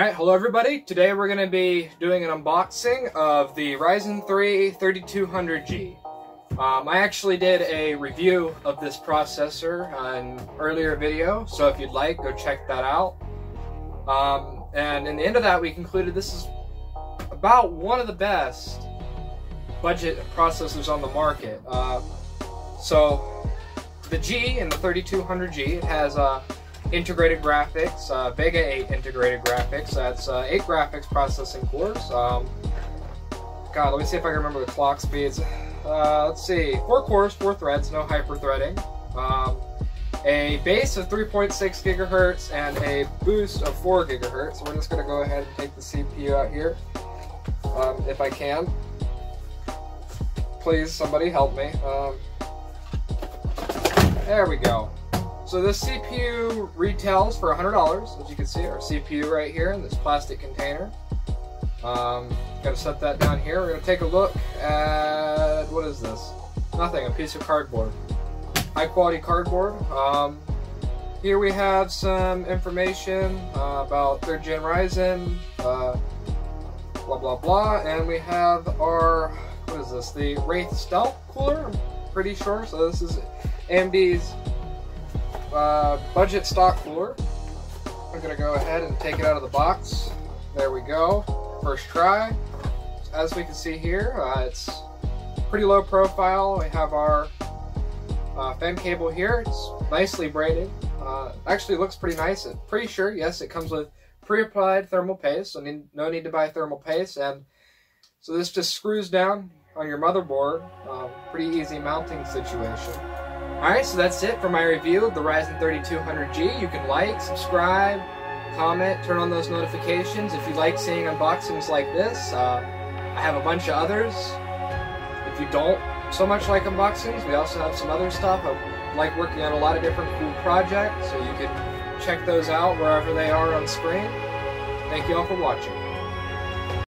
Alright, hello everybody. Today we're going to be doing an unboxing of the Ryzen 3 3200G. I actually did a review of this processor in an earlier video, so if you'd like, go check that out. And in the end of that, we concluded this is about one of the best budget processors on the market. So the G in the 3200G, it has integrated graphics, Vega 8 integrated graphics. That's 8 graphics processing cores. God, let me see if I can remember the clock speeds. Let's see, 4 cores, 4 threads, no hyper-threading. A base of 3.6 gigahertz and a boost of 4 gigahertz. So we're just going to go ahead and take the CPU out here, if I can. Please, somebody help me. There we go. So this CPU retails for $100, as you can see, our CPU right here in this plastic container. Gotta set that down here. We're gonna take a look at, what is this? Nothing, a piece of cardboard. High quality cardboard. Here we have some information about 3rd gen Ryzen, blah blah blah, and we have our, what is this? The Wraith Stealth cooler, I'm pretty sure. So this is AMD's budget stock cooler. I'm gonna go ahead and take it out of the box. There we go. First try. As we can see here, it's pretty low profile. We have our fan cable here. It's nicely braided. Actually looks pretty nice. I'm pretty sure, yes, it comes with pre-applied thermal paste, so no need to buy thermal paste. And so this just screws down on your motherboard. Pretty easy mounting situation. Alright, so that's it for my review of the Ryzen 3200G. You can like, subscribe, comment, turn on those notifications if you like seeing unboxings like this. I have a bunch of others. If you don't so much like unboxings, we also have some other stuff. I like working on a lot of different cool projects, so you can check those out wherever they are on screen. Thank you all for watching.